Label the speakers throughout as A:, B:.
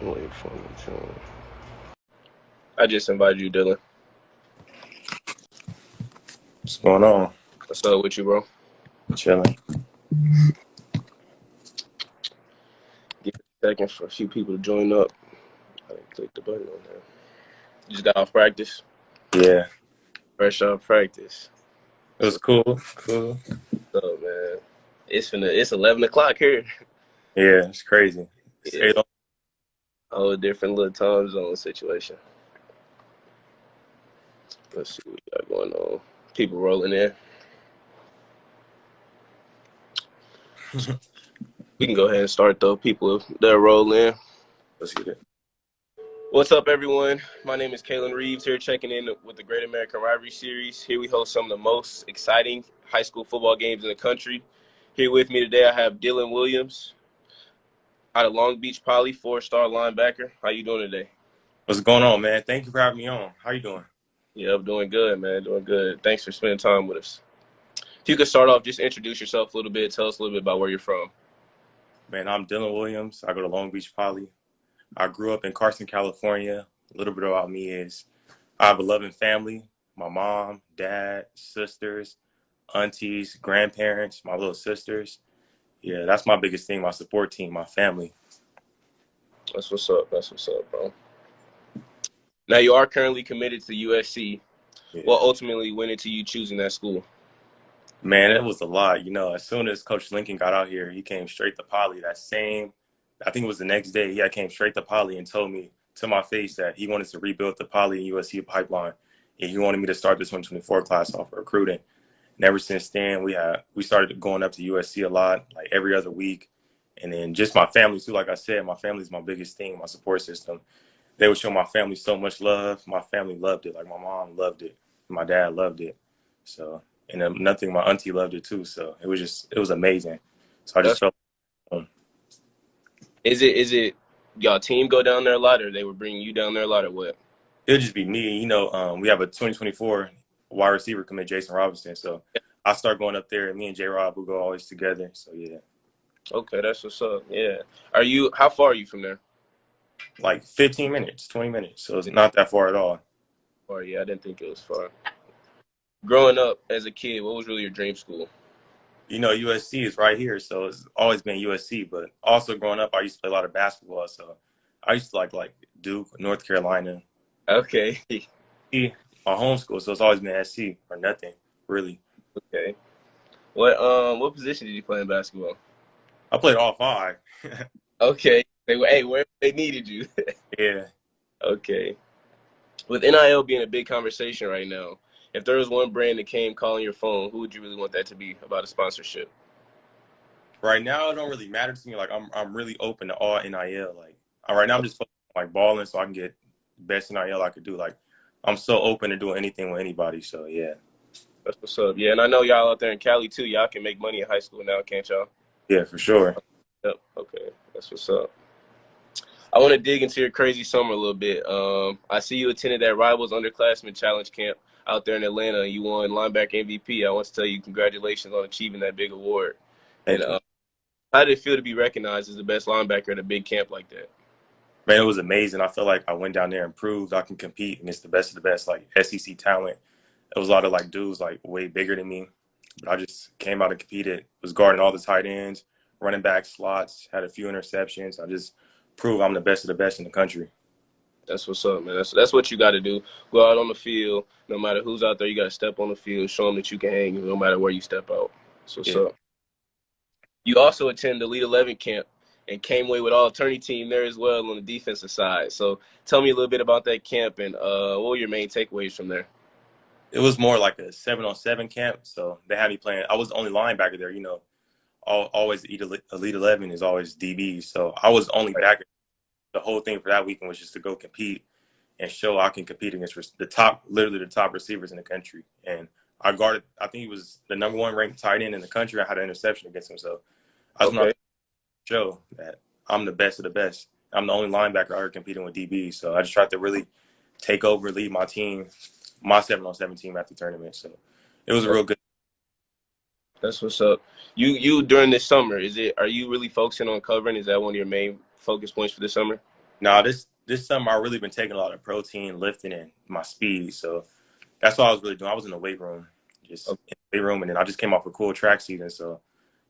A: Wait for me to. I just invited you, Dylan.
B: What's going on?
A: What's up with you, bro?
B: Chilling.
A: Give it a second for a few people to join up. I didn't click the button on there. You just got off practice.
B: Yeah,
A: Fresh off practice.
B: it was cool. Cool.
A: So man, it's 11 o'clock here.
B: Yeah, it's crazy. It's
A: Yeah,
B: 8
A: whole different little time zone situation. Let's see what we got going on. People rolling in. So we can go ahead and start though. People that roll in.
B: Let's get it.
A: What's up, everyone? My name is Kalen Reeves here, checking in with the Great American Rivalry Series. Here we host some of the most exciting high school football games in the country. Here with me today, I have Dylan Williams out of Long Beach Poly, 4-star linebacker. How you doing today?
B: What's going on, man? Thank you for having me on. How you doing?
A: Yeah, I'm doing good, man. Doing good. Thanks for spending time with us. If you could start off, just introduce yourself a little bit. Tell us a little bit about where you're from.
B: Man, I'm Dylan Williams. I go to Long Beach Poly. I grew up in Carson, California. A little bit about me is I have a loving family. My mom, dad, sisters, aunties, grandparents, my little sisters. Yeah, that's my biggest thing, my support team, my family.
A: That's what's up. That's what's up, bro. Now, you are currently committed to USC.
B: Yeah.
A: What ultimately went into you choosing that school?
B: Man, it was a lot. As soon as Coach Lincoln got out here, he came straight to Poly. I think it was the next day, he came straight to Poly and told me to my face that he wanted to rebuild the Poly and USC pipeline. And he wanted me to start the 2024 class off recruiting. And ever since then, we started going up to USC a lot, like every other week. And then just my family too. Like I said, my family is my biggest thing, my support system. They would show my family so much love. My family loved it. Like my mom loved it. My dad loved it. So, and then nothing, my auntie loved it too. So it was amazing. So I just
A: That's
B: felt, um,
A: is it y'all team go down there a lot, or they were bringing you down there a lot, or what?
B: it would just be me. We have a 2024 wide receiver commit, Jason Robinson. So I start going up there, and me and J Rob will go always together. So yeah,
A: Okay, that's what's up. Yeah. How far are you from there?
B: like 15 minutes, 20 minutes. So it's not that far at all.
A: Far, yeah, I didn't think it was far. Growing up as a kid, what was really your dream school?
B: USC is right here, so it's always been USC. But also growing up, I used to play a lot of basketball. So I used to like Duke, North Carolina.
A: Okay.
B: My home school, so it's always been SC or nothing, really.
A: Okay. What position did you play in basketball?
B: I played all five.
A: Okay. Where they needed you.
B: Yeah.
A: Okay. With NIL being a big conversation right now, if there was one brand that came calling your phone, who would you really want that to be about a sponsorship?
B: Right now, it don't really matter to me. Like I'm really open to all NIL. Like right now, I'm just focused on, like balling, so I can get the best NIL I could do. Like I'm so open to doing anything with anybody. So yeah,
A: That's what's up. Yeah, and I know y'all out there in Cali too. Y'all can make money in high school now, can't y'all?
B: yeah, for sure.
A: Yep. Okay. That's what's up. I want to dig into your crazy summer a little bit. I see you attended that Rivals Underclassmen Challenge camp out there in Atlanta. You won linebacker MVP. I want to tell you congratulations on achieving that big award. And
B: Thank you.
A: how did it feel to be recognized as the best linebacker at a big camp like that?
B: Man, it was amazing. I feel like I went down there and proved I can compete, and it's the best of the best. Like SEC talent. There was a lot of like dudes like way bigger than me, but I just came out and competed. Was guarding all the tight ends, running back slots, had a few interceptions. I just proved I'm the best of the best in the country.
A: That's what's up, man. That's what you got to do. Go out on the field. No matter who's out there, you got to step on the field, show them that you can hang no matter where you step out. That's what's
B: Yeah.
A: up. You also attend the Elite 11 camp and came away with all attorney team there as well on the defensive side. So tell me a little bit about that camp and what were your main takeaways from there?
B: It was more like a 7-on-7 camp, so they had me playing. I was the only linebacker there. Always Elite 11 is always DB, so I was only
A: Right.
B: back. The whole thing for that weekend was just to go compete and show I can compete against the top, literally the top receivers in the country. And I guarded. I think he was the number one ranked tight end in the country. I had an interception against him, so I just want
A: Okay.
B: to show that I'm the best of the best. I'm the only linebacker out here competing with DB, so I just tried to really take over, lead my team, my 7-on-7 team at the tournament. So it was a real good.
A: That's what's up. You during this summer, are you really focusing on covering? Is that one of your main focus points for this summer?
B: Now this summer I really been taking a lot of protein, lifting, and my speed. So that's what I was really doing. I was in the weight room, just
A: O-
B: in the weight room, and then I just came off a cool track season. So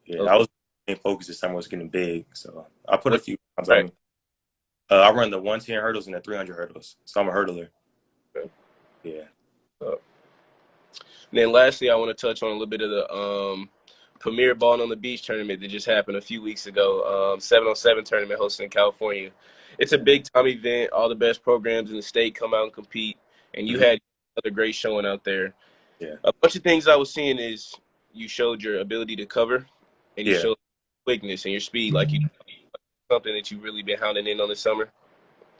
B: yeah, that
A: Okay.
B: was the main focus this summer was getting big. So I put a
A: What
B: few pounds on
A: track?
B: me. I run the 110 hurdles and the 300 hurdles. So I'm a hurdler.
A: Okay.
B: Yeah.
A: Uh, and then lastly, I want to touch on a little bit of the Premier Ball on the Beach tournament that just happened a few weeks ago. 7-on-7 tournament hosted in California. It's a big time event. All the best programs in the state come out and compete, and you
B: Mhm.
A: had another great showing out there.
B: Yeah.
A: A bunch of things I was seeing is you showed your ability to cover, and you
B: Yeah.
A: showed quickness and your speed, like you something that you really been hounding in on this summer.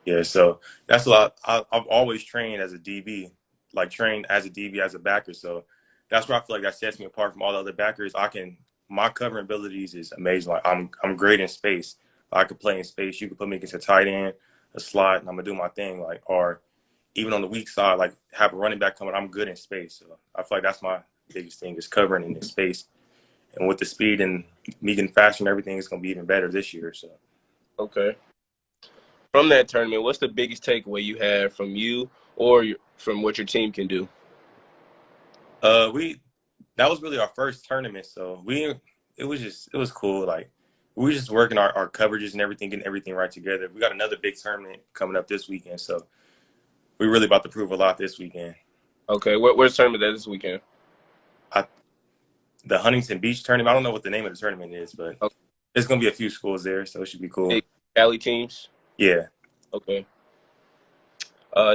B: Yeah, so that's a lot. I've always trained as a DB, like trained as a DB as a backer. So that's where I feel like that sets me apart from all the other backers. My covering abilities is amazing. Like I'm great in space. I could play in space. You could put me against a tight end, a slot, and I'm gonna do my thing. Like or even on the weak side, like have a running back coming. I'm good in space. So I feel like that's my biggest thing is covering in space. And with the speed and me getting faster and everything, it's gonna be even better this year. So.
A: Okay. From that tournament, what's the biggest takeaway you had from you or from what your team can do?
B: We that was really our first tournament, so it was cool. Like we were just working our coverages and everything, getting everything right together. We got another big tournament coming up this weekend, so we're really about to prove a lot this weekend.
A: Okay, where's the tournament at this weekend?
B: I the Huntington Beach tournament. I don't know what the name of the tournament is, but
A: Okay,
B: there's gonna be a few schools there, so it should be cool.
A: big Cali teams.
B: Yeah,
A: Okay.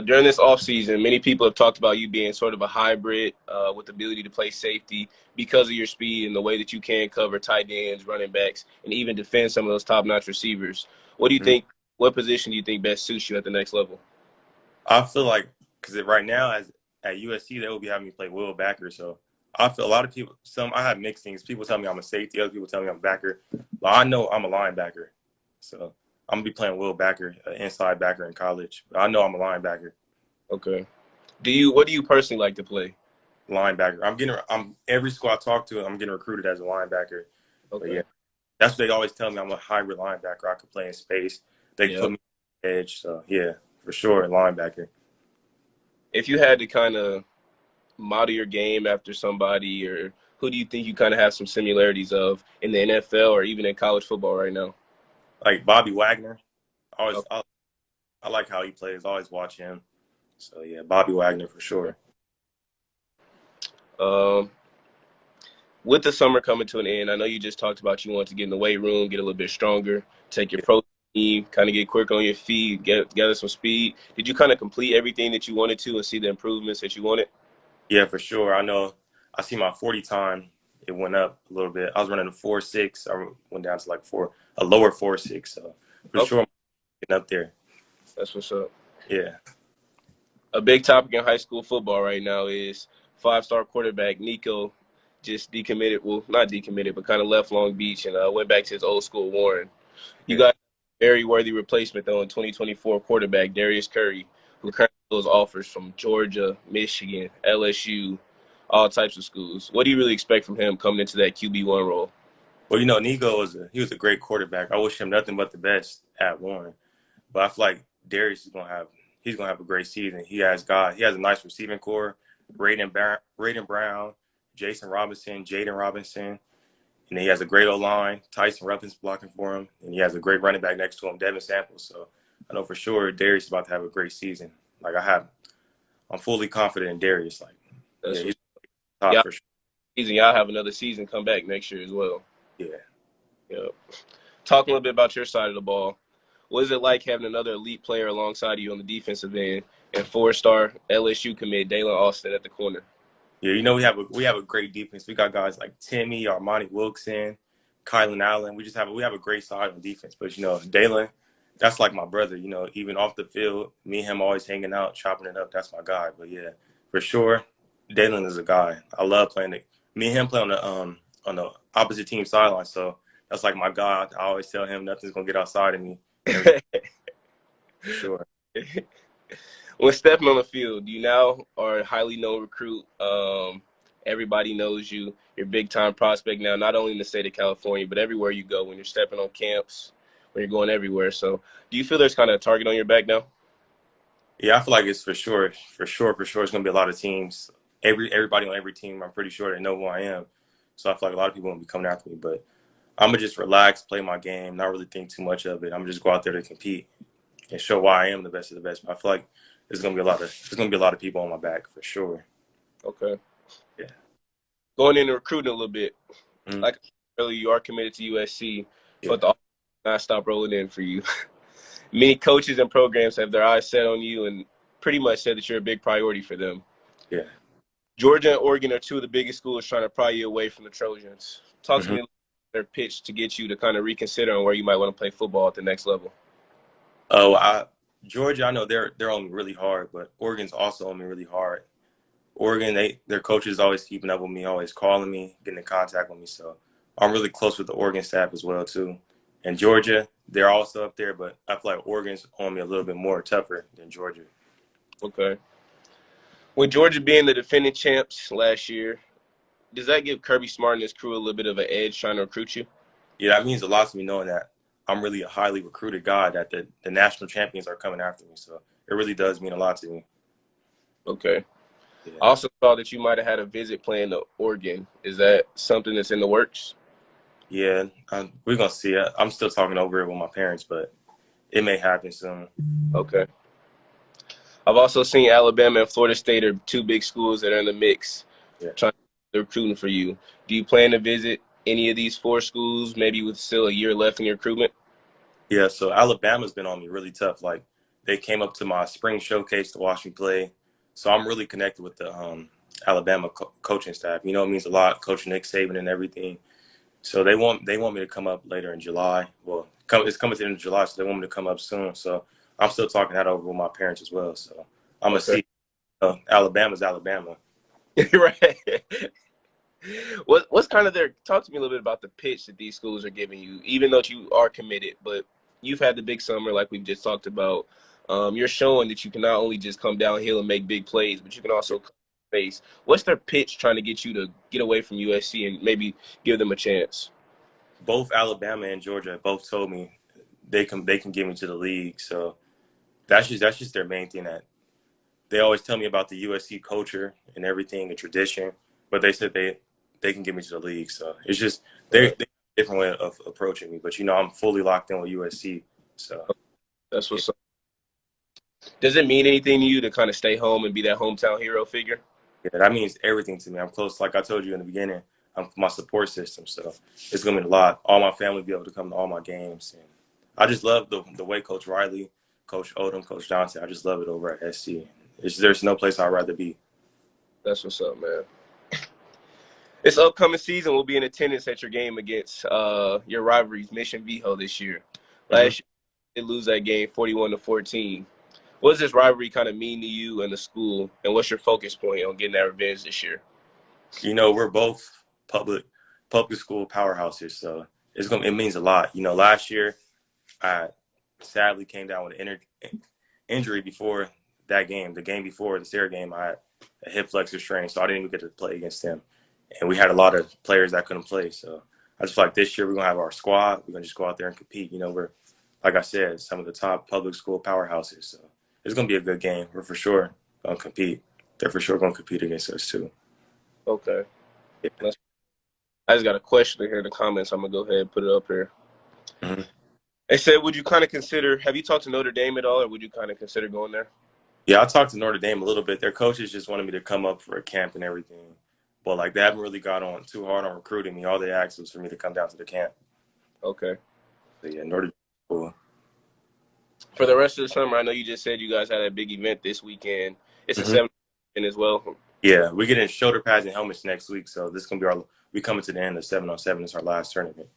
A: During this offseason, many people have talked about you being sort of a hybrid with the ability to play safety because of your speed and the way that you can cover tight ends, running backs, and even defend some of those top-notch receivers. What do you
B: Mhm.
A: think? What position do you think best suits you at the next level?
B: I feel like because right now as at USC they will be having me play Will Backer, so I feel a lot of people. I have mixed things. People tell me I'm a safety, other people tell me I'm a backer, but I know I'm a linebacker. So I'm gonna be playing Will Backer, inside backer in college. But I know I'm a linebacker.
A: Okay. What do you personally like to play?
B: Linebacker. I'm every school I talk to, I'm getting recruited as a linebacker. But yeah,
A: Okay.
B: that's what they always tell me. I'm a hybrid linebacker. I can play in space. They can
A: Yeah.
B: put me on the edge. So yeah, for sure, linebacker.
A: If you had to kind of model your game after somebody, or who do you think you kind of have some similarities of in the NFL or even in college football right now?
B: Like Bobby Wagner. I always
A: Okay.
B: I like how he plays. I always watch him. So yeah, Bobby Wagner for sure.
A: Um, with the summer coming to an end, I know you just talked about you want to get in the weight room, get a little bit stronger, take your
B: Yeah,
A: protein, kind of get quick on your feet, gather some speed. Did you kind of complete everything that you wanted to and see the improvements that you wanted?
B: yeah, for sure. I know. I see my 40 time. It went up a little bit. I was running a 4.6. I went down to like a lower 4.6. So for
A: Okay,
B: sure, I'm getting up there.
A: that's what's up.
B: Yeah.
A: A big topic in high school football right now is five-star quarterback Nico just decommitted. Well, not decommitted, but kind of left Long Beach and went back to his old school, Warren. You
B: Yeah.
A: got a very worthy replacement though in 2024 quarterback Darius Curry, who currently those offers from Georgia, Michigan, LSU, all types of schools. What do you really expect from him coming into that QB1 role?
B: Well, Nigo he was a great quarterback. I wish him nothing but the best at Warren. But I feel like Darius is he's gonna have a great season. He has a nice receiving core. Raiden Brown, Jason Robinson, Jaden Robinson, and then he has a great O line. Tyson Ruppins blocking for him, and he has a great running back next to him, Devin Samples. So I know for sure Darius is about to have a great season. Like I'm fully confident in Darius. Like yeah,
A: That's
B: he's
A: what
B: top
A: y'all
B: for sure.
A: season. Y'all have another season come back next year as well.
B: Yeah.
A: Yeah. Talk a little bit about your side of the ball. What is it like having another elite player alongside you on the defensive end and four-star LSU commit Dalen Austin at the corner?
B: Yeah, we have a great defense. We got guys like Timmy, Armani Wilkson, Kylan Allen. We have a great side on defense. But Dalen, that's like my brother. Even off the field, me and him always hanging out, chopping it up. That's my guy. But yeah, for sure, Dalen is a guy. I love playing it. Me and him play on the opposite team sideline. So that's like my guy. I always tell him nothing's gonna get outside of me. Everything for sure.
A: When stepping on the field, you now are a highly known recruit. Everybody knows you. You're a big time prospect now, not only in the state of California, but everywhere you go when you're stepping on camps. when you're going everywhere. So, do you feel there's kind of a target on your back now?
B: Yeah, I feel like it's for sure. It's gonna be a lot of teams. Everybody on every team, I'm pretty sure they know who I am. So I feel like a lot of people gonna be coming after me. But I'm gonna just relax, play my game, not really think too much of it. I'm gonna just go out there to compete and show why I am the best of the best. But I feel like there's gonna be a lot of people on my back for sure.
A: Okay.
B: Yeah.
A: Going into recruiting a little bit,
B: Mhm.
A: like I said earlier, you are committed to USC,
B: Yeah.
A: but the offers not stop rolling in for you. Many coaches and programs have their eyes set on you and pretty much said that you're a big priority for them.
B: Yeah.
A: Georgia and Oregon are two of the biggest schools trying to pry you away from the Trojans. Talk to
B: hmm
A: me about their pitch to get you to kind of reconsider on where you might want to play football at the next level.
B: Oh, Georgia, I know they're on me really hard, but Oregon's also on me really hard. Oregon, their coaches always keeping up with me, always calling me, getting in contact with me. So I'm really close with the Oregon staff as well too. And Georgia, they're also up there, but I feel like Oregon's on me a little bit more tougher than Georgia.
A: Okay. With Georgia being the defending champs last year, does that give Kirby Smart and his crew a little bit of an edge trying to recruit you?
B: Yeah, that means a lot to me knowing that I'm really a highly recruited guy, that the national champions are coming after me. So it really does mean a lot to me.
A: Okay.
B: Yeah.
A: I also saw that you might have had a visit planned to Oregon. Is that something that's in the works?
B: Yeah, we're gonna see it. I'm still talking over it with my parents, but it may happen soon.
A: Okay. I've also seen Alabama and Florida State are two big schools that are in the mix
B: Yeah.
A: trying to recruiting for you. Do you plan to visit any of these four schools, maybe with still a year left in your recruitment?
B: Yeah, so Alabama's been on me really tough. Like they came up to my spring showcase to watch me play. So I'm really connected with the Alabama coaching staff. You know, it means a lot, Coach Nick Saban and everything. So they want me to come up later in July. Well, it's coming to the end of July, so they want me to come up soon. So I'm still talking that over with my parents as well. So I'm gonna
A: Okay.
B: see. Alabama's Alabama.
A: Right. What's kind of their talk to me a little bit about the pitch that these schools are giving you, even though you are committed, but you've had the big summer like we've just talked about. You're showing that you can not only just come downhill and make big plays, but you can also face. What's their pitch trying to get you to get away from USC and maybe give them a chance?
B: Both Alabama and Georgia both told me they can get me to the league. So that's just their main thing, that they always tell me about the USC culture and everything, the tradition, but they said they can get me to the league. So it's just
A: Right.
B: they have a different way of approaching me. But I'm fully locked in with USC. So
A: That's
B: yeah,
A: what's up. Does it mean anything to you to kind of stay home and be that hometown hero figure?
B: yeah, that means everything to me. I'm close, like I told you in the beginning. I'm my support system, so it's gonna mean a lot. All my family be able to come to all my games, and I just love the way Coach Riley, Coach Odom, Coach Johnson. I just love it over at SC. There's no place I'd rather be.
A: That's what's up, man. This upcoming season will be in attendance at your game against your rivalries, Mission Viejo, this year.
B: hmm
A: Last year, they lose that game 41-14. What does this rivalry kind of mean to you and the school, and what's your focus point on getting that revenge this year?
B: We're both public school powerhouses, so it means a lot. Last year I sadly came down with an injury before that game. The game before the Sarah game, I had a hip flexor strain, so I didn't even get to play against them. And we had a lot of players that couldn't play. So I just feel like this year we're gonna have our squad. We're gonna just go out there and compete. We're, like I said, some of the top public school powerhouses. So it's gonna be a good game. We're for sure gonna compete. They're for sure gonna compete against us too.
A: Okay.
B: Yeah.
A: I just got a question here in the comments. I'm going to go ahead and put it up here.
B: Mhm.
A: They said, would you kind of consider, have you talked to Notre Dame at all, or would you kind of consider going there?
B: Yeah, I talked to Notre Dame a little bit. Their coaches just wanted me to come up for a camp and everything. But like they haven't really got on too hard on recruiting me. All they asked was for me to come down to the camp.
A: Okay.
B: So yeah, Notre Dame. Cool.
A: For the rest of the summer, I know you just said you guys had a big event this weekend. It's a
B: hmm
A: 7 as well.
B: Yeah, we get in shoulder pads and helmets next week. So this is gonna be we coming to the end of 7-on-7. It's our last tournament.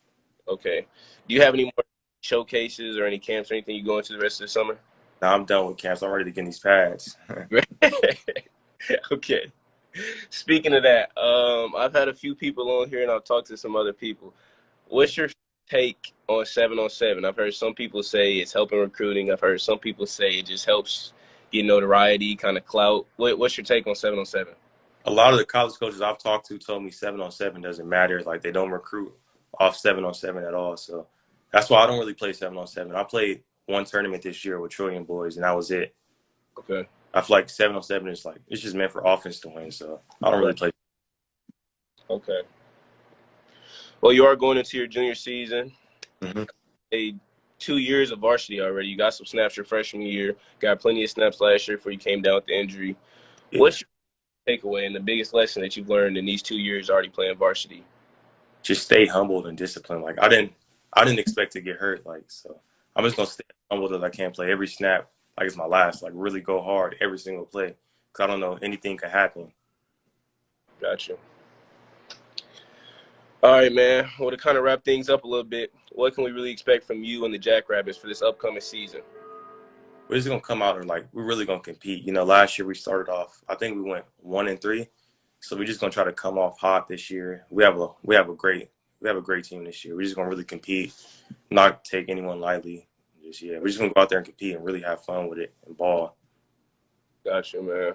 A: Okay. Do you have any more showcases or any camps or anything you go into the rest of the summer?
B: Now I'm done with camps. I'm ready to get in these pads.
A: Okay. Speaking of that, I've had a few people on here and I've talked to some other people. What's your take on 7 I've heard some people say it's helping recruiting. I've heard some people say it just helps get notoriety, kind of clout. What's your take on 7-on-7?
B: A lot of the college coaches I've talked to told me 7-on-7 doesn't matter. Like they don't recruit off 7-on-7 at all. So That's why I don't really play 7-on-7. I played one tournament this year with Trillion Boys, and that was it.
A: Okay.
B: I feel like 7-on-7 is like it's just meant for offense to win, so I don't really
A: Right.
B: play.
A: Okay. Well, you are going into your junior season.
B: Hmm.
A: 2 years of varsity already. You got some snaps your freshman year. Got plenty of snaps last year before you came down with the injury.
B: Yeah,
A: What's your takeaway and the biggest lesson that you've learned in these 2 years already playing varsity?
B: just stay humbled and disciplined. Like I didn't expect to get hurt. Like so, I'm just gonna stay humbled as I can, play every snap like it's my last. Like really go hard every single play, because I don't know anything could happen.
A: Gotcha. All right, man. Well, to kind of wrap things up a little bit, what can we really expect from you and the Jackrabbits for this upcoming season?
B: We're just gonna come out and like we're really gonna compete. You know, last year we started off. I think we went 1-3, so we're just gonna try to come off hot this year. We have a great team this year. We're just gonna really compete, not take anyone lightly. Just yeah, we're just gonna go out there and compete and really have fun with it and ball.
A: Gotcha, man.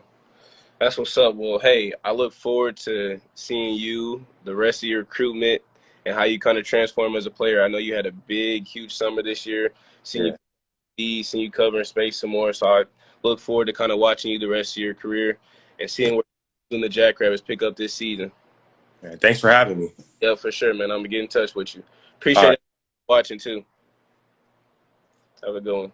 A: That's what's up. Well, hey, I look forward to seeing you, the rest of your recruitment, and how you kind of transform as a player. I know you had a big, huge summer this year. Seeing
B: Yeah,
A: seeing you covering space some more. So I look forward to kind of watching you the rest of your career and seeing where you and the Jackrabbits pick up this season.
B: man. Thanks for having me.
A: Yeah, for sure, man. I'm gonna get in touch with you.
B: All
A: Appreciate
B: right.
A: it watching too. Have a good one.